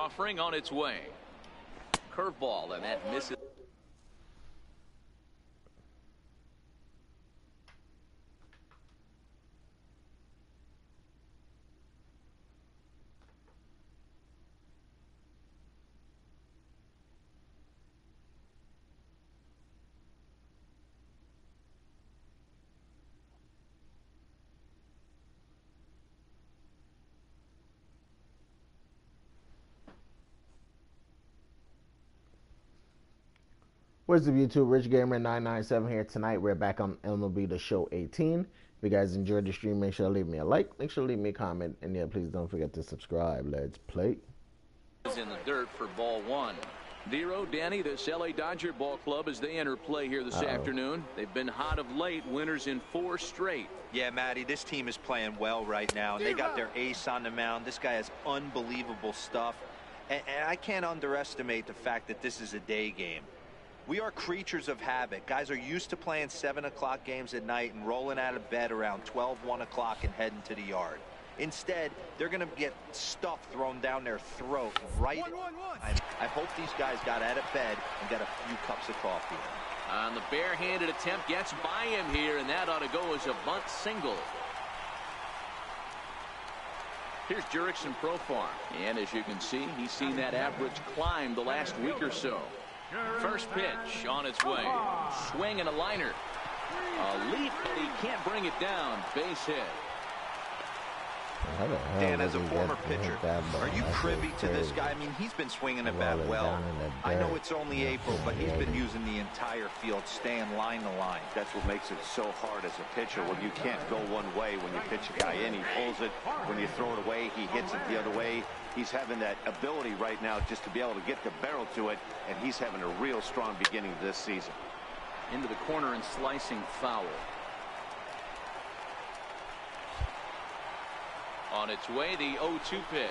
offering on its way. Curveball, and that misses. What's up, YouTube? Rich Gamer 997 here. Tonight we're back on MLB The Show 18. If you guys enjoyed the stream, make sure to leave me a like, make sure to leave me a comment, and yeah, please don't forget to subscribe. Let's play. In the dirt for ball one. Vero, Danny, this LA Dodger ball club as they enter play here this afternoon. They've been hot of late, winners in 4 straight. Yeah, Matty, this team is playing well right now, and they got their ace on the mound. This guy has unbelievable stuff, and I can't underestimate the fact that this is a day game. We are creatures of habit. Guys are used to playing 7 o'clock games at night and rolling out of bed around 12, 1 o'clock and heading to the yard. Instead, they're going to get stuff thrown down their throat right. I hope these guys got out of bed and got a few cups of coffee. On the barehanded attempt, gets by him here, and that ought to go as a bunt single. Here's Jurickson Profar, and as you can see, he's seen that average climb the last week or so. First pitch on its way. Swing and a liner. A leap, but he can't bring it down. Base hit. Dan, as a former pitcher, are you privy to this guy? I mean, he's been swinging the bat well. I know it's only April, but he's been using the entire field, staying line to line. That's what makes it so hard as a pitcher. When you can't go one way when you pitch a guy in, he pulls it. When you throw it away, he hits it the other way. He's having that ability right now just to be able to get the barrel to it, and he's having a real strong beginning of this season. Into the corner and slicing foul. On its way, the 0-2 pitch.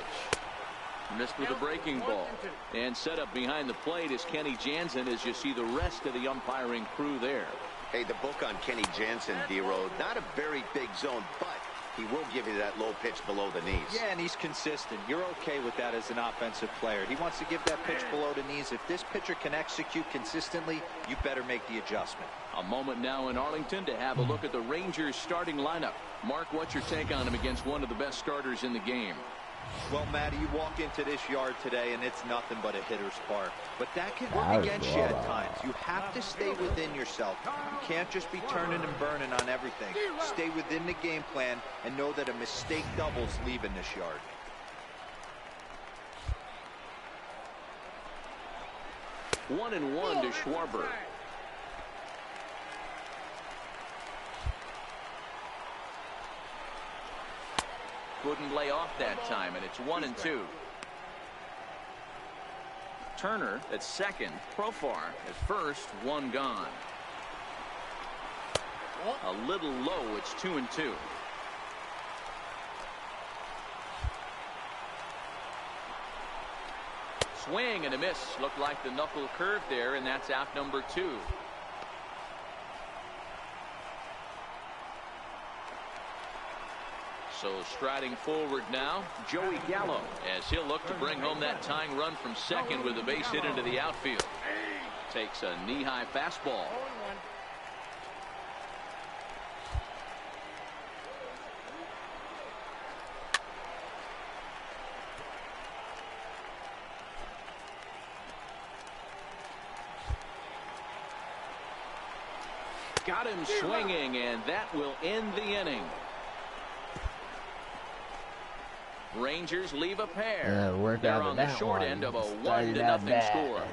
Missed with a breaking ball. And set up behind the plate is Kenny Jansen as you see the rest of the umpiring crew there. Hey, the book on Kenny Jansen, D-Road, not a very big zone, but he will give you that low pitch below the knees. Yeah, and he's consistent. You're okay with that as an offensive player. He wants to give that pitch below the knees. If this pitcher can execute consistently, you better make the adjustment. A moment now in Arlington to have a look at the Rangers starting lineup. Mark, what's your take on him against one of the best starters in the game? Well, Matty, you walk into this yard today and it's nothing but a hitter's park. But that can work against you at times. You have to stay within yourself. You can't just be turning and burning on everything. Stay within the game plan and know that a mistake doubles leaving this yard. One and one to Schwarber. Wouldn't lay off that time, and it's 1-2. Turner at second. Profar at first. One gone. A little low. It's 2-2. Swing and a miss. Looked like the knuckle curve there, and that's out number 2. So striding forward now, Joey Gallo, as he'll look to bring home that tying run from second with a base hit into the outfield. Takes a knee-high fastball. Got him swinging, and that will end the inning. Rangers leave a pair. They're on the short end of a 1-0 score.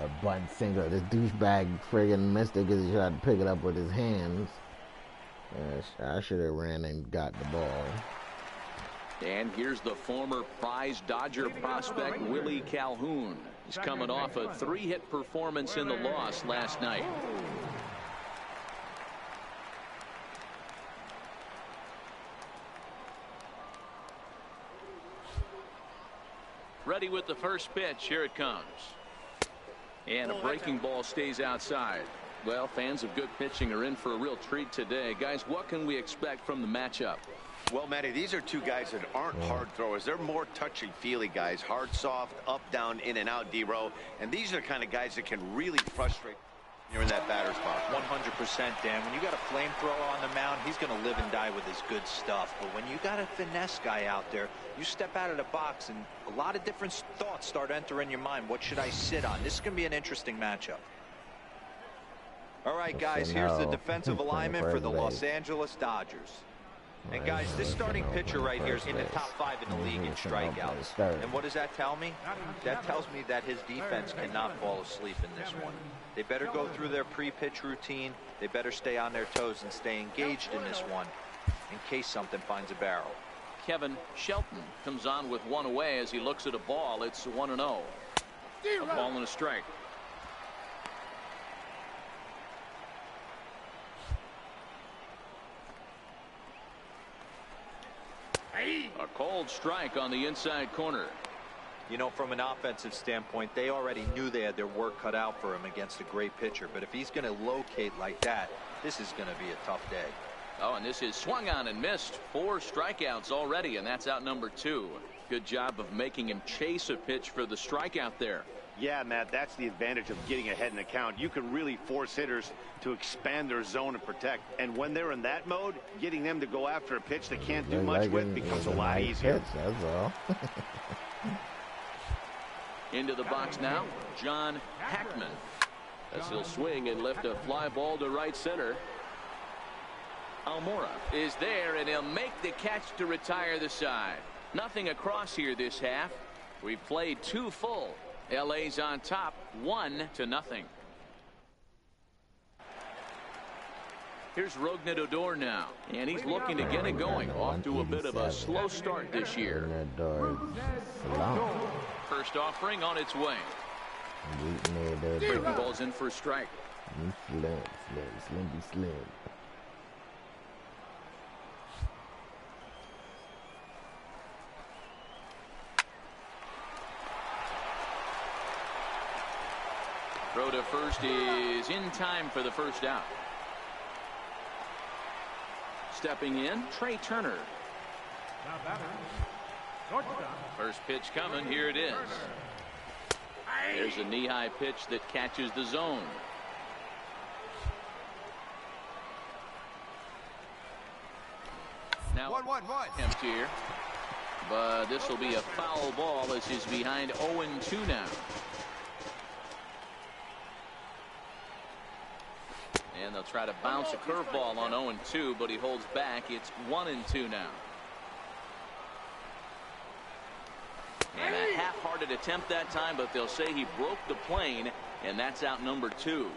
A bunt single. This douchebag friggin' missed it because he tried to pick it up with his hands. I should have ran and got the ball. And here's the former prize Dodger prospect Willie Calhoun. He's coming off a 3-hit performance in the loss last night. Ready with the first pitch. Here it comes. And a breaking ball stays outside. Well, fans of good pitching are in for a real treat today. Guys, what can we expect from the matchup? Well, Matty, these are two guys that aren't hard throwers. They're more touchy-feely guys, hard, soft, up, down, in and out, D-row. And these are the kind of guys that can really frustrate you're in that batter's box. 100%, Dan. When you got a flamethrower on the mound, he's going to live and die with his good stuff. But when you got a finesse guy out there, you step out of the box and a lot of different thoughts start entering your mind. What should I sit on? This is going to be an interesting matchup. All right, guys, here's the defensive alignment for the Los Angeles Dodgers. And guys, this starting pitcher right here is in the top 5 in the league in strikeouts. And what does that tell me? That tells me that his defense cannot fall asleep in this one. They better go through their pre-pitch routine. They better stay on their toes and stay engaged in this one in case something finds a barrel. Kevin Shelton comes on with one away as he looks at a ball. It's 1-0. A ball and a strike. A cold strike on the inside corner. You know, from an offensive standpoint, they already knew they had their work cut out for him against a great pitcher. But if he's going to locate like that, this is going to be a tough day. Oh, and this is swung on and missed. 4 strikeouts already, and that's out number 2. Good job of making him chase a pitch for the strikeout there. Yeah, Matt, that's the advantage of getting ahead in the count. You can really force hitters to expand their zone and protect. And when they're in that mode, getting them to go after a pitch they can't do much with becomes a lot easier. That's all. Into the box now, John Hackman. As he'll swing and lift a fly ball to right center. Almora is there, and he'll make the catch to retire the side. Nothing across here this half. We've played 2 full. LA's on top, 1-0. Here's Rougned Odor now, and he's looking to get it going. Off to a bit of a slow start this year. First offering on its way. Breaking balls in for a strike. Slim. Throw to first is in time for the first out. Stepping in, Trey Turner. First pitch coming. Here it is. There's a knee-high pitch that catches the zone. Now 1-1-1. Empty here. But this will be a foul ball as he's behind 0-2 now. And they'll try to bounce a curveball on 0-2, but he holds back. It's 1-2 now. And a half-hearted attempt that time, but they'll say he broke the plane, and that's out number 2.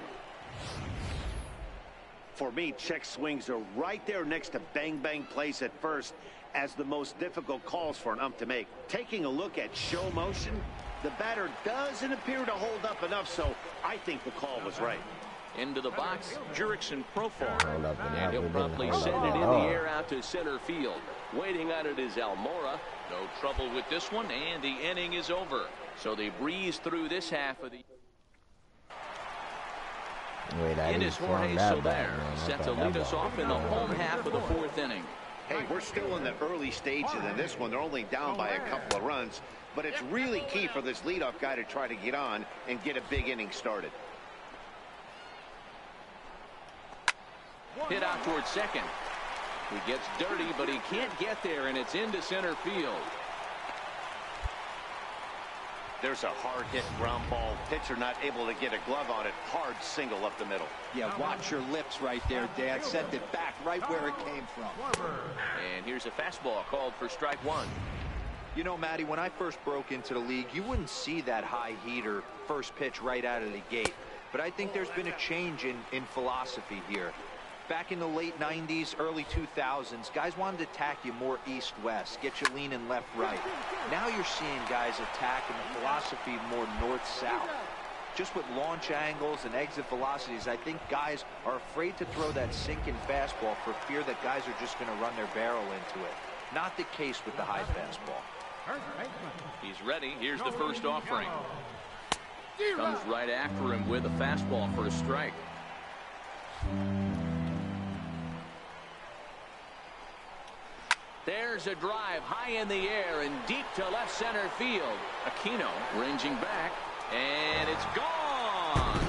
For me, check swings are right there next to bang plays at first as the most difficult calls for an ump to make. Taking a look at show motion, the batter doesn't appear to hold up enough, so I think the call was right. Into the box, Jurickson Profar, and he'll promptly send it in the air out to center field. Waiting on it is Almora. No trouble with this one, and the inning is over. So they breeze through this half of the. In is Jorge Soler, set to lead us off in the home half of the 4th inning. Hey, we're still in the early stages in this one. They're only down by a couple of runs, but it's really key for this leadoff guy to try to get on and get a big inning started. Hit out towards second. He gets dirty, but he can't get there, and it's into center field. There's a hard hit ground ball. Pitcher not able to get a glove on it. Hard single up the middle. Yeah, watch your lips right there, Dad. Sent it back right where it came from. And here's a fastball called for strike 1. You know, Matty, when I first broke into the league, you wouldn't see that high heater first pitch right out of the gate. But I think there's been a change in philosophy here. Back in the late 90s, early 2000s, guys wanted to attack you more east-west, get you leaning left-right. Now you're seeing guys attack in the philosophy more north-south. Just with launch angles and exit velocities, I think guys are afraid to throw that sinking fastball for fear that guys are just going to run their barrel into it. Not the case with the high fastball. He's ready. Here's the first offering. Comes right after him with a fastball for a strike. There's a drive high in the air and deep to left center field. Aquino ranging back, and it's gone.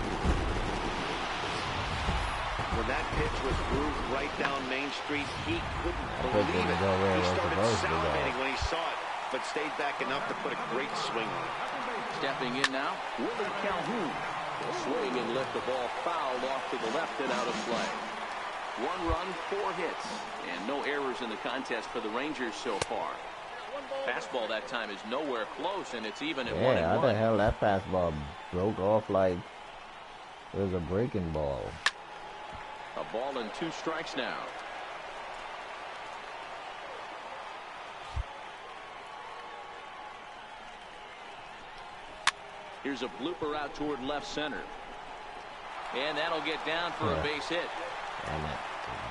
When that pitch was grooved right down Main Street, he couldn't believe it. He started salivating when he saw it, but stayed back enough to put a great swing on it. Stepping in now, Willie Calhoun. Will swing and lift the ball fouled off to the left and out of play. 1 run, 4 hits, and no errors in the contest for the Rangers so far. Fastball that time is nowhere close, and it's even at 1-1. Yeah, how the hell that fastball broke off like it was a breaking ball. A ball and 2 strikes now. Here's a blooper out toward left center. And that'll get down for a base hit. And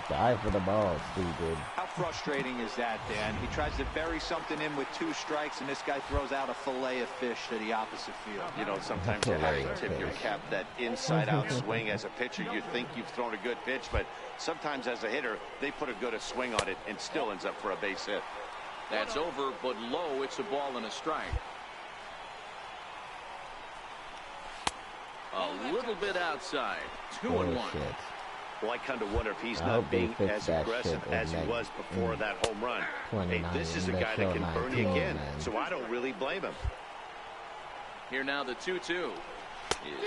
dive for the ball, stupid. How frustrating is that, Dan? He tries to bury something in with 2 strikes, and this guy throws out a fillet of fish to the opposite field. You know, sometimes you have to tip your cap that inside-out swing. As a pitcher, you think you've thrown a good pitch, but sometimes as a hitter, they put a good swing on it and still ends up for a base hit. That's over, but low. It's a ball and a strike. A little bit outside. 2-1. Well, I kind of wonder if he's not being as aggressive as he was before that home run. Hey, this is a guy that can burn you again, so I don't really blame him. Here now the 2-2.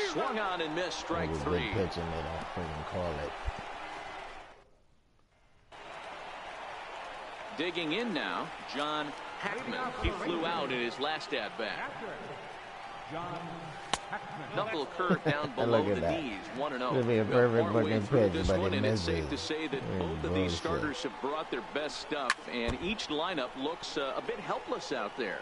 Swung on and missed, strike 3. Good pitch and they don't freaking call it. Digging in now, John Hackman. He flew out in his last at-bat. Knuckle curve down below the knees, 1-0. It'll be a perfect looking pitch, but one, it and it's misses. safe to say that both of these starters have brought their best stuff, and each lineup looks a bit helpless out there.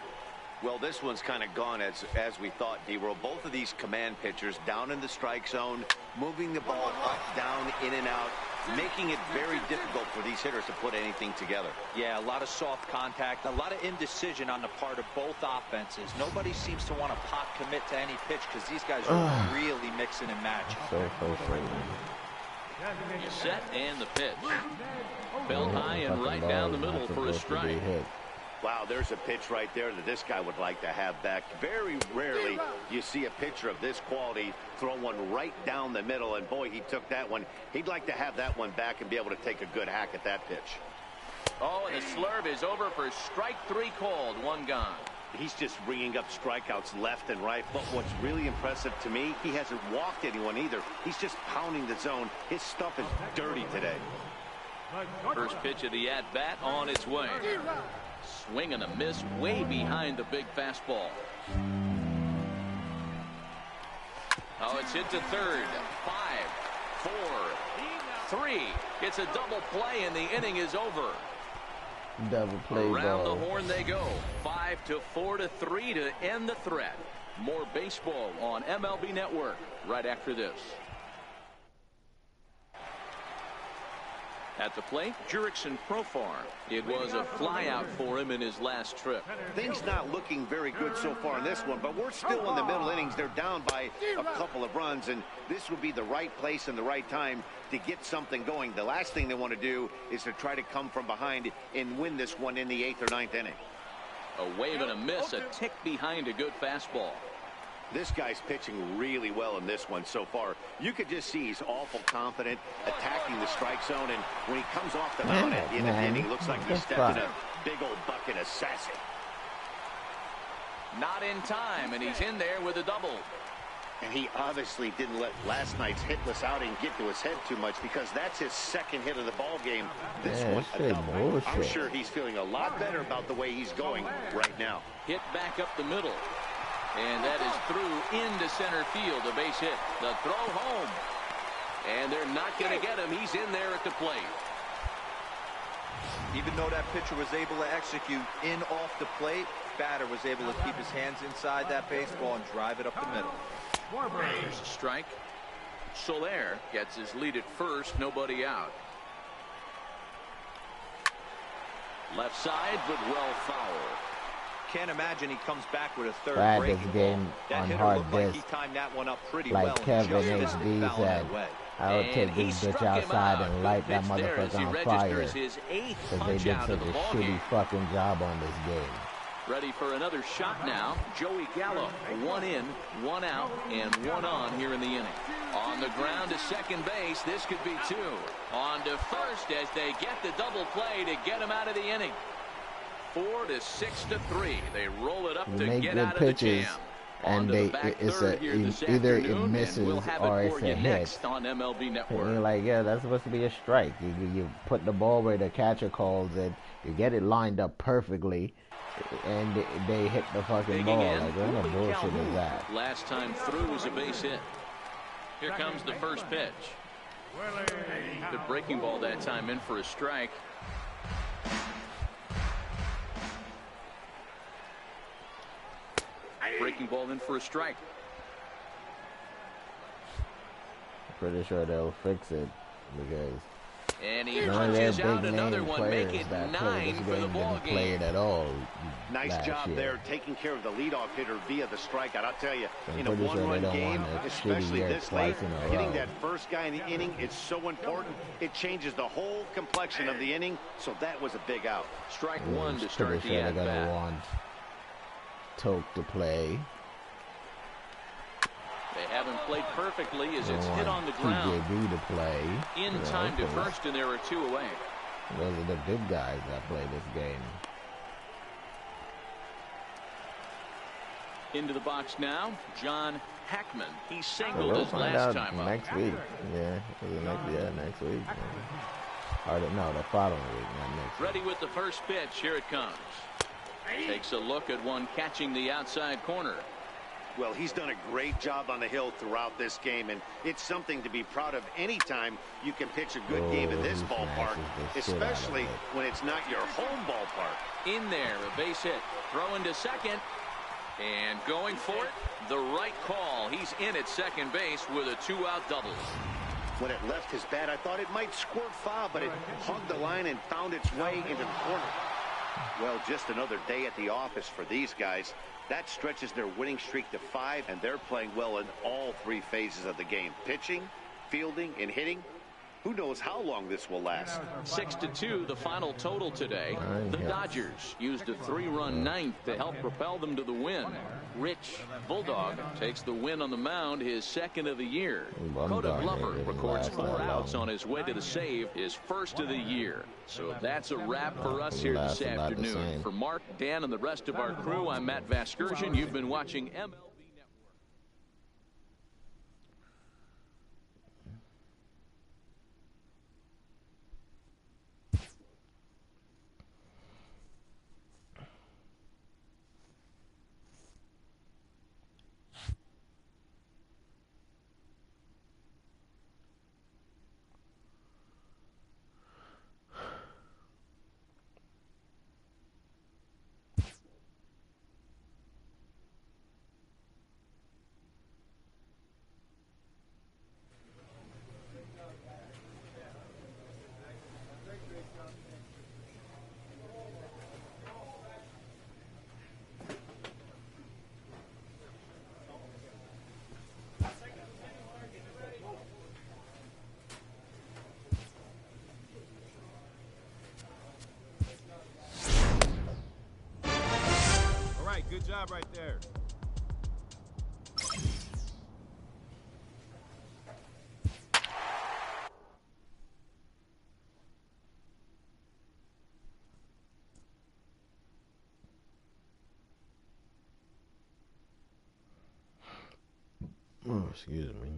Well, this one's kind of gone as we thought, D-Roll. Both of these command pitchers down in the strike zone, moving the ball up, down, in and out, making it very difficult for these hitters to put anything together. Yeah, a lot of soft contact, a lot of indecision on the part of both offenses. Nobody seems to want to pot commit to any pitch because these guys are really mixing and matching. So frustrating. You set and the pitch. Belt high and right down the middle for a strike. Wow, there's a pitch right there that this guy would like to have back. Very rarely you see a pitcher of this quality throw one right down the middle, and boy, he took that one. He'd like to have that one back and be able to take a good hack at that pitch. Oh, and the slurve is over for strike 3 called. 1 gone. He's just ringing up strikeouts left and right, but what's really impressive to me, he hasn't walked anyone either. He's just pounding the zone. His stuff is dirty today. First pitch of the at-bat on its way. Swing and a miss way behind the big fastball. Oh, it's hit to third. 5, 4, 3. It's a double play and the inning is over. Double play Around ball. the horn they go. 5-4-3 to end the threat. More baseball on MLB Network right after this. At the plate, Jurickson Profar. It was a flyout for him in his last trip. Things not looking very good so far in this one, but we're still in the middle innings. They're down by a couple of runs, and this would be the right place and the right time to get something going. The last thing they want to do is to try to come from behind and win this one in the 8th or 9th inning. A wave and a miss, a tick behind a good fastball. This guy's pitching really well in this one so far. You could just see he's awful confident, attacking the strike zone, and when he comes off the mound at the end of the inning, looks like he's stepped in a big old bucket of sassy. Not in time, and he's in there with a double. And he obviously didn't let last night's hitless outing get to his head too much, because that's his 2nd hit of the ball game. This one, a double. I'm sure he's feeling a lot better about the way he's going right now. Hit back up the middle. And that is through into center field, a base hit. The throw home. And they're not going to get him. He's in there at the plate. Even though that pitcher was able to execute in off the plate, batter was able to keep his hands inside that baseball and drive it up the middle. There's a strike. Soler gets his lead at first, nobody out. Left side, but well foul. Can't imagine he comes back with a third Tried breaking this game ball. That on hitter hard looked like disc, he timed that one up pretty like well. Kevin and just missed HD it, fouling said. it away. I would take He this struck bitch him outside out. and Good light that pitch there as he motherfucker on registers fire. his 8th Because they punch did out such of a the ball shitty game. fucking job on this game. Ready for another shot now. Joey Gallo. 1 in, 1 out, and 1 on here in the inning. On the ground to second base. This could be 2. On to first as they get the double play to get him out of the inning. 4 to 6 to 3. They roll it up You to make get good out of the pitches, jam. and either it misses or it's a hit. On MLB Network. And you're like, yeah, that's supposed to be a strike. You put the ball where the catcher calls it. You get it lined up perfectly, and they hit the fucking ball. Like, what kind of bullshit is that? Last time through was a base hit. Here comes the first pitch. Good breaking ball that time, in for a strike. Breaking ball in for a strike. Pretty sure they'll fix it because And he none of punches their out big another name one, make players it that play 9 this for the game ball didn't play game. it at all. Nice last job year. there, taking care of the leadoff hitter via the strikeout. I'll tell you, I'm in a pretty sure they one-run don't game, want a especially shitty year this late, twice in a hitting row. that first guy in the inning is so important. It changes the whole complexion of the inning, so that was a big out. Strike Yeah, one to I'm start pretty the sure they're gonna at-bat. want Toke to play. They haven't played perfectly as They it's want hit on the ground. TJB to play. In You know, time to 'cause first, and there are 2 away. those are the good guys that play this game. Into the box now, John Hackman. He So singled we'll his find last out time up. next week. Yeah, next week. Or no, the following week, not next week. Ready with the first pitch. Here it comes. Takes a look at one catching the outside corner. Well, he's done a great job on the hill throughout this game, and it's something to be proud of anytime you can pitch a good game in this he ballpark, smashes the shit out of especially it. when it's not your home ballpark. In there, a base hit. Throwing to second. And going for it, the right call. He's in at second base with a 2-out double. When it left his bat, I thought it might squirt foul, but it hugged the line and found its way into the corner. Well, just another day at the office for these guys. That stretches their winning streak to 5, and they're playing well in all 3 phases of the game. Pitching, fielding, and hitting. Who knows how long this will last? 6-2, the final total today. The Dodgers used a 3-run ninth to help propel them to the win. Rich Bulldog takes the win on the mound, his 2nd of the year. Coda Glover records 4 outs on his way to the save, his 1st of the year. So that's a wrap for us here this afternoon. For Mark, Dan, and the rest of our crew, I'm Matt Vasgersian. You've been watching MLB Network. Good job right there. Oh, excuse me.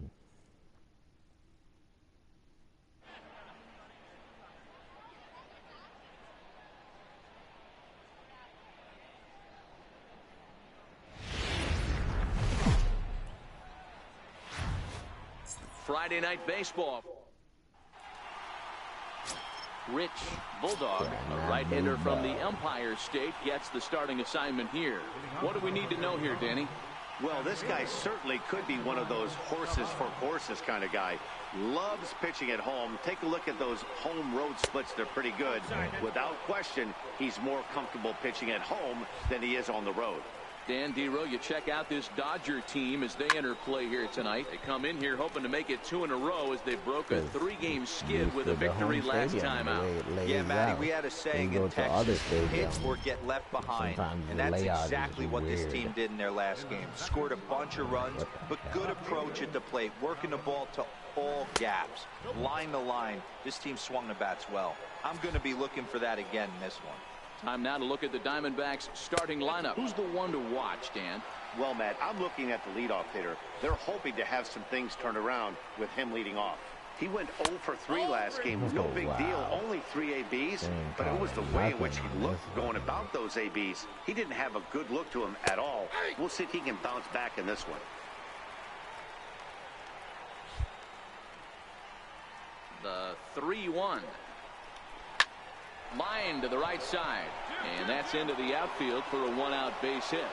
Friday Night Baseball. Rich Bulldog, a right-hander from the Empire State, gets the starting assignment here. What do we need to know here, Danny? Well, this guy certainly could be one of those horses for horses kind of guy. Loves pitching at home. Take a look at those home road splits. They're pretty good. Without question, he's more comfortable pitching at home than he is on the road. Dan Dero, you check out this Dodger team as they enter play here tonight. They come in here hoping to make it 2 in a row as they broke a 3-game skid with a victory last time out. Yeah, Matty, we had a saying in Texas, hit or get left behind. And that's exactly what this team did in their last game. Scored a bunch of runs, but good approach at the plate, working the ball to all gaps, line to line. This team swung the bats well. I'm going to be looking for that again in this one. Time now to look at the Diamondbacks starting lineup. Who's the one to watch, Dan? Well, Matt, I'm looking at the leadoff hitter. They're hoping to have some things turned around with him leading off. He went 0 for 3 last game. No big deal. Only 3 ABs. But it was the way in which he looked going about those ABs. He didn't have a good look to him at all. We'll see if he can bounce back in this one. The 3-1. Line to the right side. And that's into the outfield for a 1-out base hit.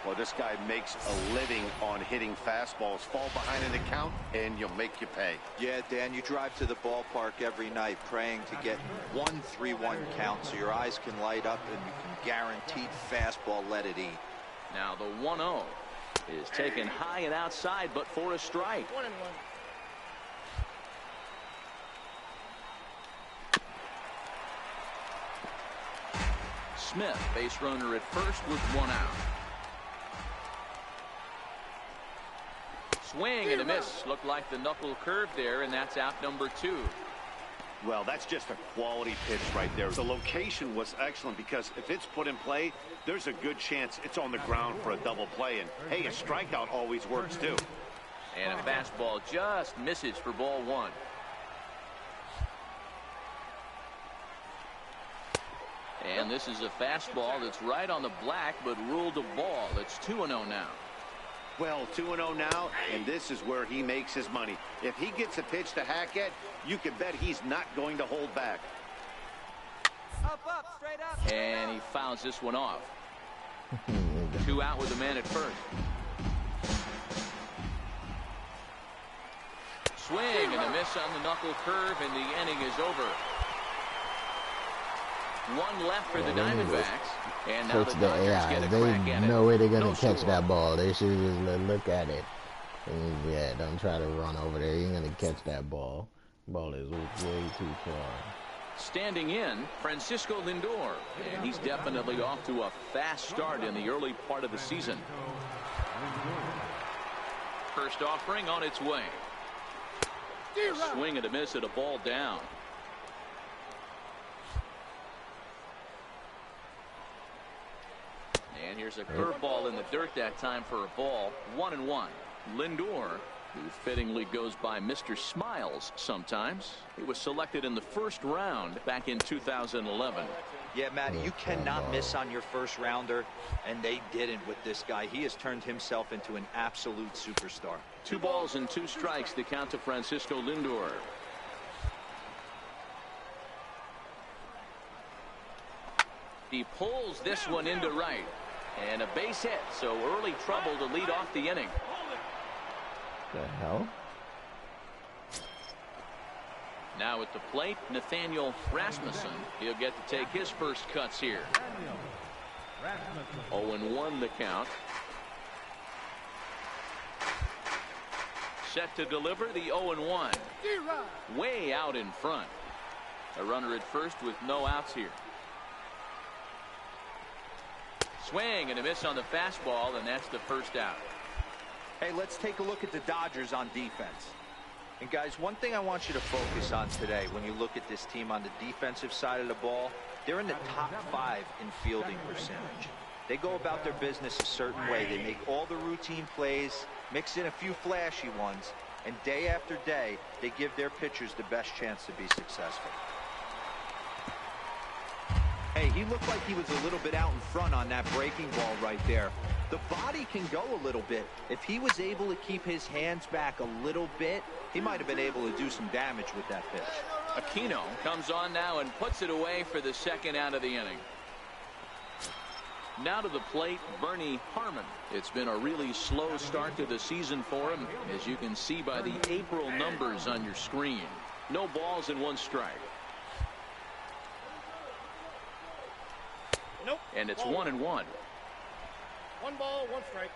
Well, this guy makes a living on hitting fastballs. Fall behind in the count, and you'll make you pay. Yeah, Dan, you drive to the ballpark every night praying to get 1-3-1 count so your eyes can light up and you can guaranteed fastball let it eat. Now the 1-0 is taken high and outside, but for a strike. 1-1. Smith, base runner at first with 1 out. Swing and a miss. Looked like the knuckle curve there, and that's out number 2. Well, that's just a quality pitch right there. The location was excellent because if it's put in play, there's a good chance it's on the ground for a double play. And, hey, a strikeout always works, too. And a fastball just misses for ball 1. And this is a fastball that's right on the black, but ruled a ball. It's 2-0 now. Well, 2-0 now, and this is where he makes his money. If he gets a pitch to hack at, you can bet he's not going to hold back. Up, straight up. And he fouls this one off. 2 out with the man at first. Swing and a miss on the knuckle curve, and the inning is over. 1 left for the Diamondbacks. And now the Dodgers get a crack at it. They know where they're going No to catch score. that ball. They should just look at it. And yeah, don't try to run over there. You're going to catch that ball. Ball is way too far. Standing in, Francisco Lindor. And he's definitely off to a fast start in the early part of the season. First offering on its way. A swing and a miss at a ball down. And here's a curveball in the dirt that time for a ball. 1-1. Lindor, who fittingly goes by Mr. Smiles sometimes. He was selected in the first round back in 2011. Yeah, Matty, you cannot miss on your first rounder, and they didn't with this guy. He has turned himself into an absolute superstar. 2 balls and 2 strikes to count to Francisco Lindor. He pulls this one into right. And a base hit, so early trouble to lead off the inning. The hell? Now at the plate, Nathaniel Rasmussen. He'll get to take his first cuts here. 0-1 the count. Set to deliver the 0-1. Way out in front. A runner at first with no outs here. Swing and a miss on the fastball, and that's the first out. Hey, let's take a look at the Dodgers on defense. And guys, one thing I want you to focus on today when you look at this team on the defensive side of the ball, they're in the top 5 in fielding percentage. They go about their business a certain way. They make all the routine plays, mix in a few flashy ones, and day after day, they give their pitchers the best chance to be successful. Hey, he looked like he was a little bit out in front on that breaking ball right there. The body can go a little bit. If he was able to keep his hands back a little bit, he might have been able to do some damage with that pitch. Aquino comes on now and puts it away for the second out of the inning. Now to the plate, Bernie Harmon. It's been a really slow start to the season for him, as you can see by the April numbers on your screen. No balls and 1 strike. Nope. And it's ball 1-1. 1 ball, 1 strike.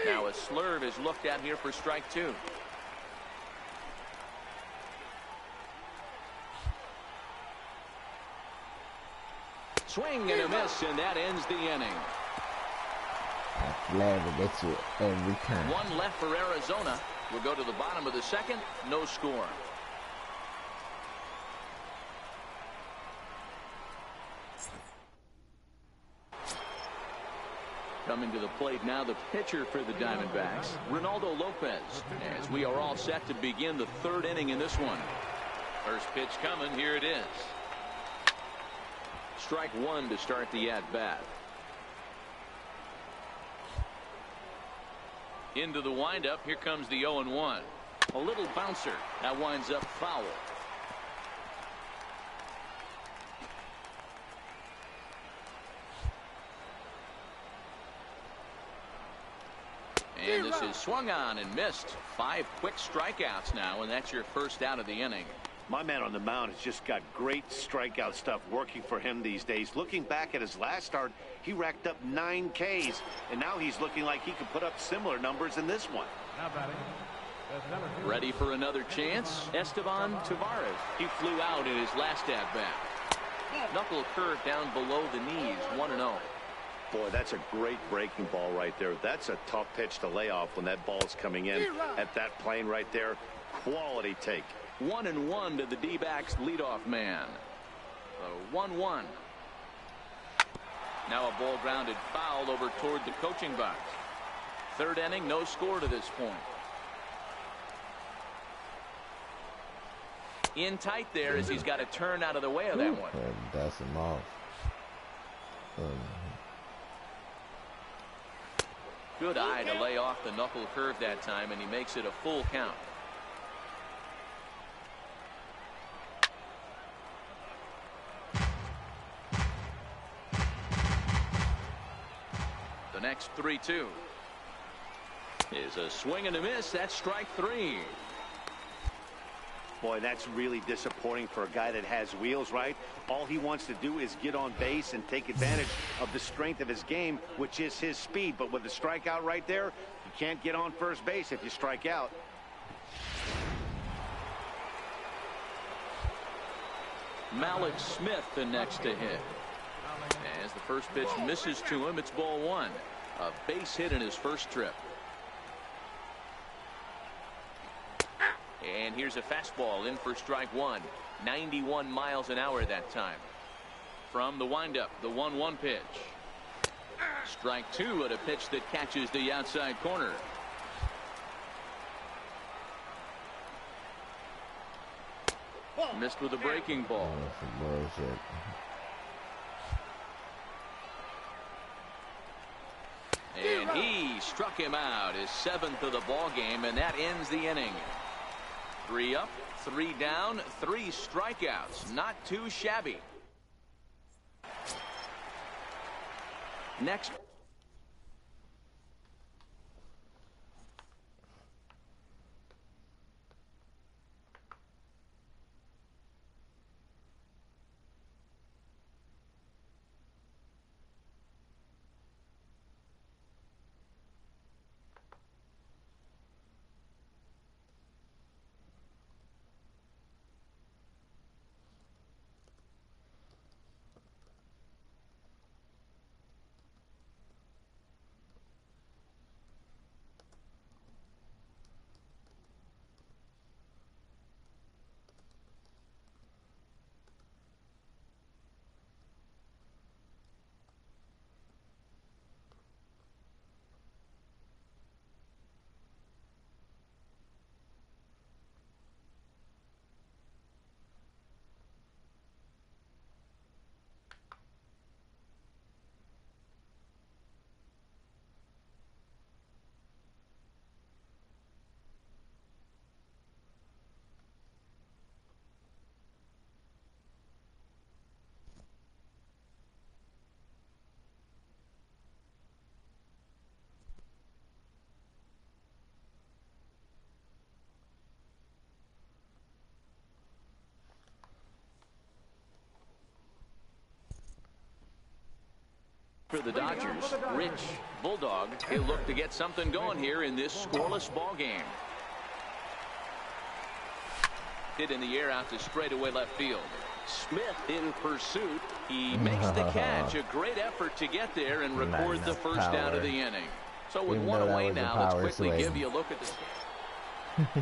Now a slurve is looked at here for strike 2. Swing and a miss, and that ends the inning. Glad to get you every time. 1 left for Arizona. We'll go to the bottom of the 2nd. No score. Coming to the plate now, the pitcher for the Diamondbacks, Ronaldo Lopez, as we are all set to begin the 3rd inning in this one. First pitch coming. Here it is. Strike 1 to start the at-bat. Into the windup. Here comes the 0-1. A little bouncer. That winds up foul. And this is swung on and missed. 5 quick strikeouts now, and that's your first out of the inning. My man on the mound has just got great strikeout stuff working for him these days. Looking back at his last start, he racked up 9 Ks, and now he's looking like he could put up similar numbers in this one. Ready for another chance? Esteban Tavares. He flew out in his last at-bat. Knuckle curve down below the knees. 1-0. Boy, that's a great breaking ball right there. That's a tough pitch to lay off when that ball's coming in at that plane right there. Quality take. 1-1 to the D-backs leadoff man. 1-1. Now a ball grounded foul over toward the coaching box. 3rd inning, no score to this point. In tight there as he's got to turn out of the way of that one. That's him off. Good eye to lay off the knuckle curve that time, and he makes it a full count. The next 3-2 is a swing and a miss. That's strike 3. Boy, that's really disappointing for a guy that has wheels, right? All he wants to do is get on base and take advantage of the strength of his game, which is his speed. But with the strikeout right there, you can't get on first base if you strike out. Malik Smith the next to hit. As the first pitch misses to him, it's ball 1. A base hit in his first trip. And here's a fastball in for strike 1. 91 miles an hour that time. From the windup, the 1-1 pitch. Strike 2 at a pitch that catches the outside corner. Missed with a breaking ball. And he struck him out, his 7th of the ball game, and that ends the inning. 3 up, 3 down, 3 strikeouts. Not too shabby. Next. the Dodgers, Rich Bulldog, he'll look to get something going here in this scoreless ball game. Hit in the air out to straightaway left field. Smith in pursuit. He makes the catch. A great effort to get there and record the first out of the inning. So with one away now, let's quickly give you a look at the...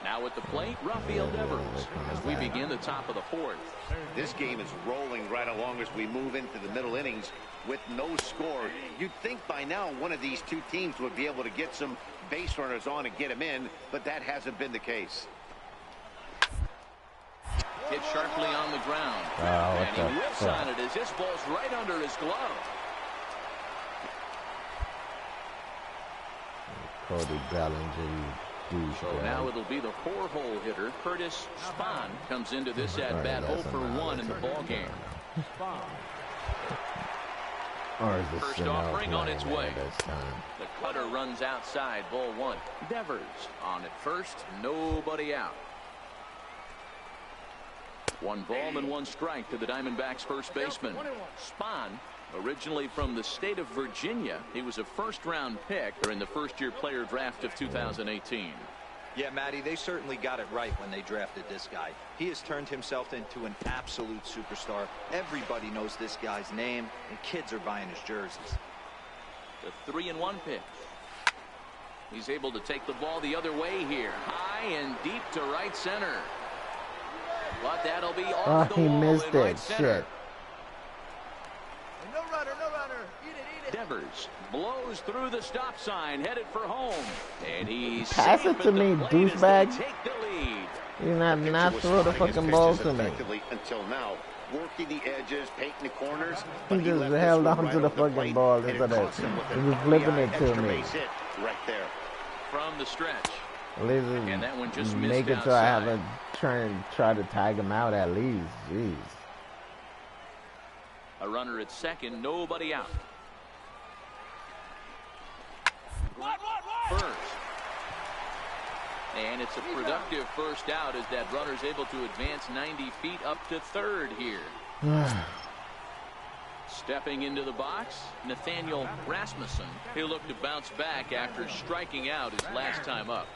Now at the plate, Rafael Devers as we begin the top of the fourth. This game is rolling right along as we move into the middle innings with no score. You'd think by now one of these two teams would be able to get some base runners on and get them in, but that hasn't been the case. Hit sharply on the ground. And he whiffs on it as this ball's right under his glove. Cody Bellinger. So now it'll be the 4-hole hitter, Curtis Spahn, comes into this at-bat 0 for 1 in the ball game. First offering on its way. The cutter runs outside, ball 1. Devers on at first, nobody out. 1 ball and 1 strike to the Diamondbacks first baseman. Spahn, originally from the state of Virginia, he was a first-round pick during the first-year player draft of 2018. Yeah, Matty, they certainly got it right when they drafted this guy. He has turned himself into an absolute superstar. Everybody knows this guy's name, and kids are buying his jerseys. The 3-1 pitch. He's able to take the ball the other way here. High and deep to right center. But that'll be off the wall in right center. No runner, no runner. Eat it, eat it. Devers blows through the stop sign, headed for home. And he's pass it to me, douchebag. Take the lead. You're not throw the fucking ball to me. Until now, working the edges, painting the corners. He just held on to the fucking ball instead of flipping it to me. Right there. From the stretch. At least and that one just make it so I have a try to tag him out at least. Jeez. A runner at second, nobody out. First. And it's a productive first out as that runner's able to advance 90 feet up to third here. Stepping into the box, Nathaniel Rasmussen. He'll look to bounce back after striking out his last time up.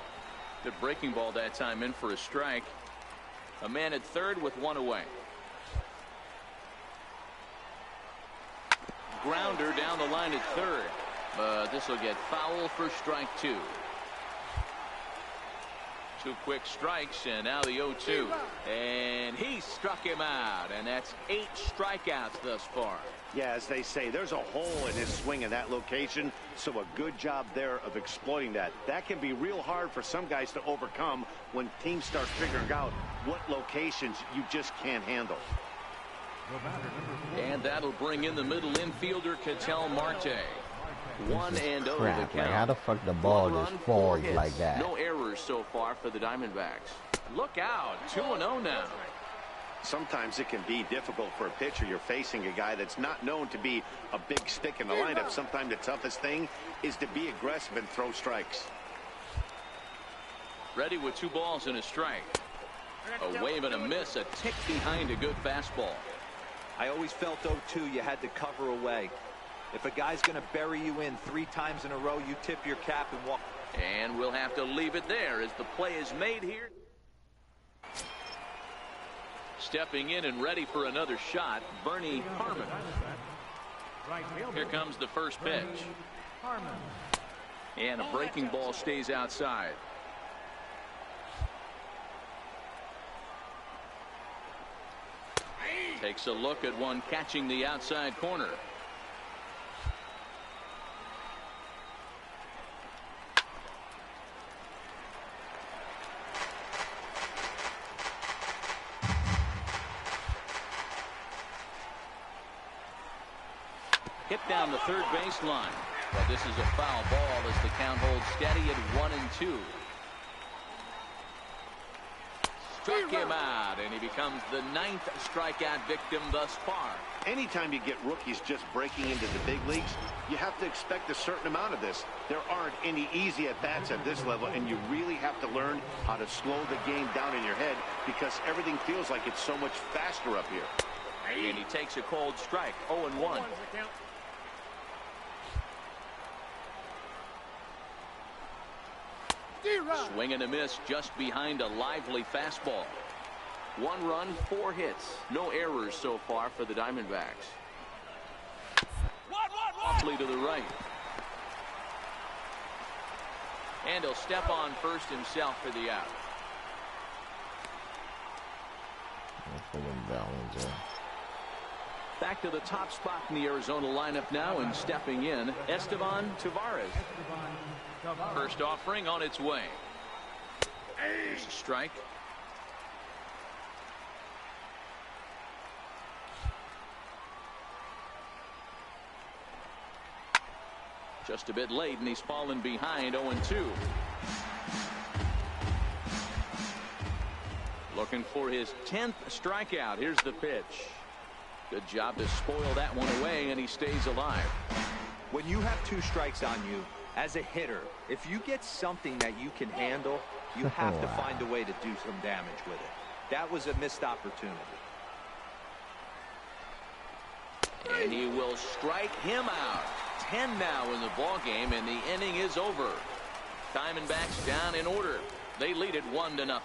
Good breaking ball that time in for a strike. A man at third with 1 away. Grounder down the line at third. But this will get foul for strike 2. 2 quick strikes, and now the 0-2. And he struck him out, and that's 8 strikeouts thus far. Yeah, as they say, there's a hole in his swing in that location, so a good job there of exploiting that. That can be real hard for some guys to overcome when teams start figuring out what locations you just can't handle. And that'll bring in the middle infielder, Ketel Marte. 1-0 the count. Like how the fuck the ball just falls like that? No errors so far for the Diamondbacks. Look out, 2-0 now. Sometimes it can be difficult for a pitcher. You're facing a guy that's not known to be a big stick in the lineup. Sometimes the toughest thing is to be aggressive and throw strikes. Ready with 2 balls and a strike. A wave and a miss, a tick behind a good fastball. I always felt 0-2 you had to cover away. If a guy's going to bury you in 3 times in a row, you tip your cap and walk. And we'll have to leave it there as the play is made here. Stepping in and ready for another shot, Bernie Harmon. Here comes the first pitch. And a breaking ball stays outside. Takes a look at one catching the outside corner. Hit down the third baseline. But this is a foul ball as the count holds steady at 1-2. Struck him out, and he becomes the 9th strikeout victim thus far. Anytime you get rookies just breaking into the big leagues, you have to expect a certain amount of this. There aren't any easy at-bats at this level, and you really have to learn how to slow the game down in your head because everything feels like it's so much faster up here. And he takes a cold strike, 0-1. Swing and a miss just behind a lively fastball. 1 run, 4 hits. No errors so far for the Diamondbacks. Awfully to the right. And he'll step on first himself for the out. Back to the top spot in the Arizona lineup now, and stepping in, Esteban Tavares. First offering on its way. There's a strike. Just a bit late, and he's fallen behind 0-2. Looking for his 10th strikeout. Here's the pitch. Good job to spoil that one away, and he stays alive. When you have 2 strikes on you, as a hitter, if you get something that you can handle, you have to find a way to do some damage with it. That was a missed opportunity. And he will strike him out. 10 now in the ball game, and the inning is over. Diamondbacks down in order. They lead it 1-0.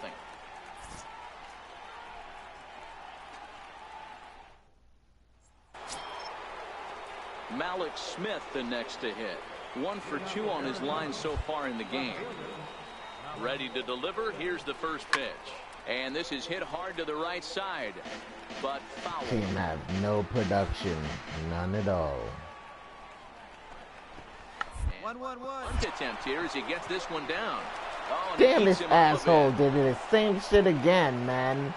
Malik Smith the next to hit. 1 for 2 on his line so far in the game. Ready to deliver. Here's the first pitch. And this is hit hard to the right side, but foul. Team have no production, none at all. 1-1-1. Bunt attempt here as he gets this one down. Oh, and Damn, he this keeps him up a asshole bit. did the same shit again, man.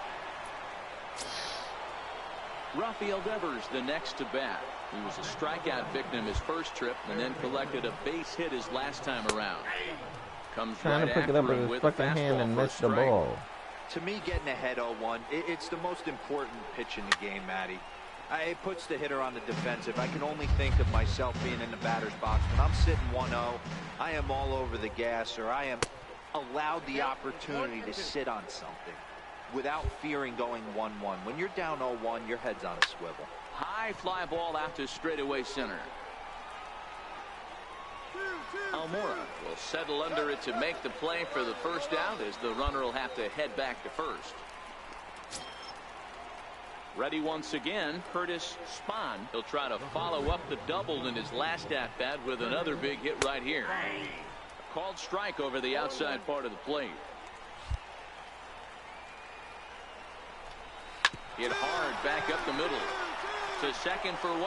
Rafael Devers the next to bat. He was a strikeout victim his first trip and then collected a base hit his last time around. Comes Trying right to pick it up after with him his with a fucking hand fastball and for a miss the strike. ball. To me, getting ahead 0-1, it's the most important pitch in the game, Matty. It puts the hitter on the defensive. I can only think of myself being in the batter's box. When I'm sitting 1-0, I am all over the gas, or I am allowed the opportunity to sit on something without fearing going 1-1. When you're down 0-1, your head's on a swivel. High fly ball out to straightaway center. Almora will settle under it to make the play for the first out, as the runner will have to head back to first. Ready once again, Curtis Spahn. He'll try to follow up the double in his last at-bat with another big hit right here. A called strike over the outside part of the plate. Hit hard back up the middle. To second for 1.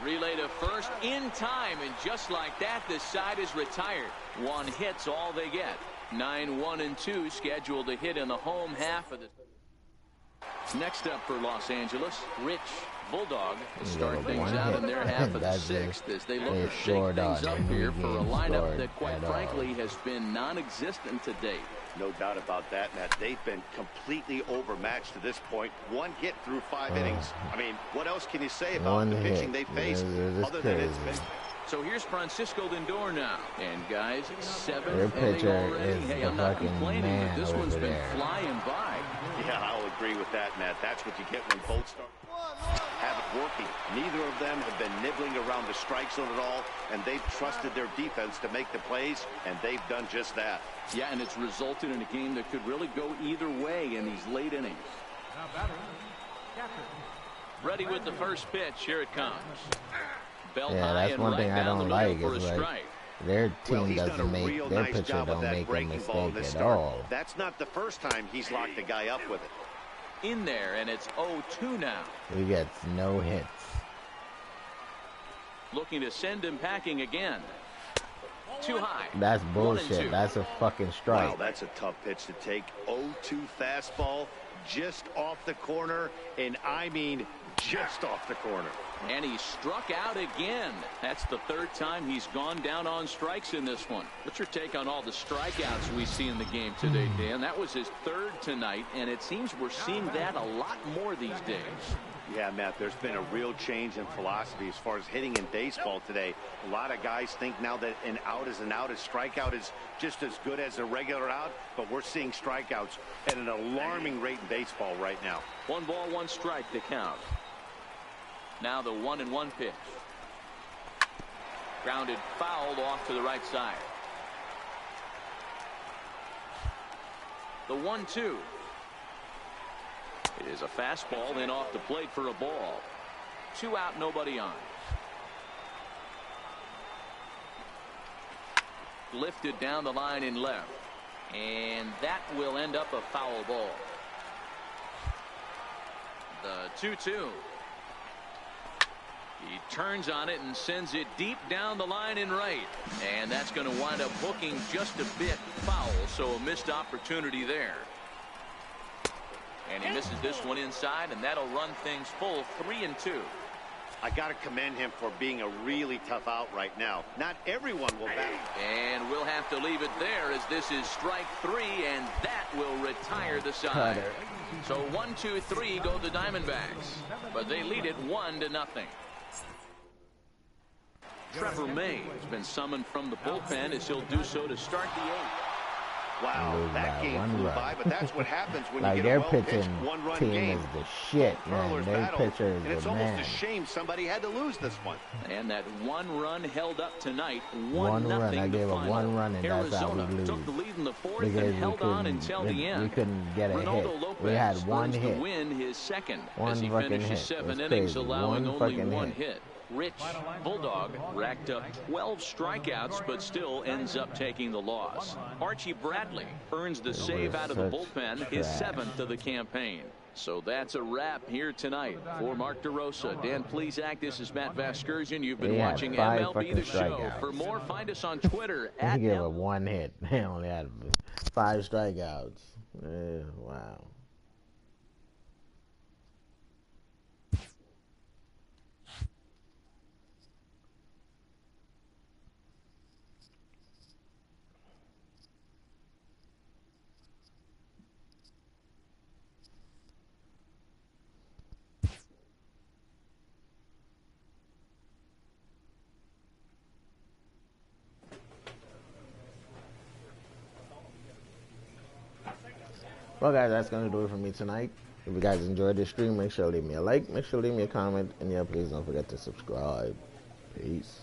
Relay to first in time, and just like that, the side is retired. 1 hit's all they get. 9-1-2 scheduled to hit in the home half of the. Next up for Los Angeles, Rich Bulldog will start things out in their half of the 6th as they look to shake things up here for a lineup that, quite frankly, has been non-existent to date. No doubt about that, Matt. They've been completely overmatched to this point. 1 hit through 5 innings. I mean, what else can you say about the pitching they faced other than it's been... So here's Francisco Lindor now. And guys, 7th Their inning pitcher already. is Hey, the I'm not fucking complaining, but man this one's over been there. flying by. Yeah, I'll agree with that, Matt. That's what you get when both start have it working. Neither of them have been nibbling around the strike zone at all, and they've trusted their defense to make the plays, and they've done just that. Yeah, and it's resulted in a game that could really go either way in these late innings. Ready with the first pitch. Here it comes. Belt Yeah, high that's and one right thing I down the don't like middle for is a like strike. their Well, team he's done a doesn't real make their nice pitcher job of don't that make a breaking ball in mistake this at start. all. That's not the first time he's locked the guy up with it. In there, and it's 0-2 now. He gets no hits. Looking to send him packing again. Too high. That's 1-2. bullshit. That's a fucking strike. Wow, that's a tough pitch to take. 0-2 fastball just off the corner, and I mean just off the corner. And he struck out again. That's the 3rd time he's gone down on strikes in this one. What's your take on all the strikeouts we see in the game today, Dan? That was his 3rd tonight, and it seems we're seeing that a lot more these days. Yeah, Matt, there's been a real change in philosophy as far as hitting in baseball today. A lot of guys think now that an out is an out, a strikeout is just as good as a regular out, but we're seeing strikeouts at an alarming rate in baseball right now. 1 ball, 1 strike to count. Now the 1-1 pitch. Grounded fouled off to the right side. The 1-2. It is a fastball, then off the plate for a ball. 2 out, nobody on. Lifted down the line in left. And that will end up a foul ball. The 2-2. He turns on it and sends it deep down the line in right. And that's going to wind up hooking just a bit foul, so a missed opportunity there. And he misses this one inside, and that'll run things full 3-2. I got to commend him for being a really tough out right now. Not everyone will bat. And we'll have to leave it there as this is strike 3, and that will retire the side. So 1-2-3 go the Diamondbacks, but they lead it 1-0. Trevor May has been summoned from the bullpen as he'll do so to start the 8th. Wow, that game flew by, but that's what happens when like you get a their pitching well-pitched one-run team game. is the shit, man. Their battle, pitcher and is it's the almost man. a shame somebody had to lose this one. And that 1 run held up tonight. 1 run. I gave a 1 run, and that's how we lose. Took the lead in the 4th because and held on until the end. We couldn't get a Ronaldo hit. Lopez We had 1 hit. To win his second One as he fucking finishes hit. 7 It's innings, crazy. allowing only Fucking 1 hit. Rich Bulldog racked up 12 strikeouts, but still ends up taking the loss. Archie Bradley earns the save out of the bullpen, his 7th of the campaign. So that's a wrap here tonight. For Mark DeRosa, Dan Plesac, this is Matt Vasgersian. You've been watching MLB The Show. For more, find us on Twitter at He gave a 1 hit. They only had 5 strikeouts. Wow. Well, guys, that's going to do it for me tonight. If you guys enjoyed this stream, make sure to leave me a like, make sure to leave me a comment, and yeah, please don't forget to subscribe. Peace.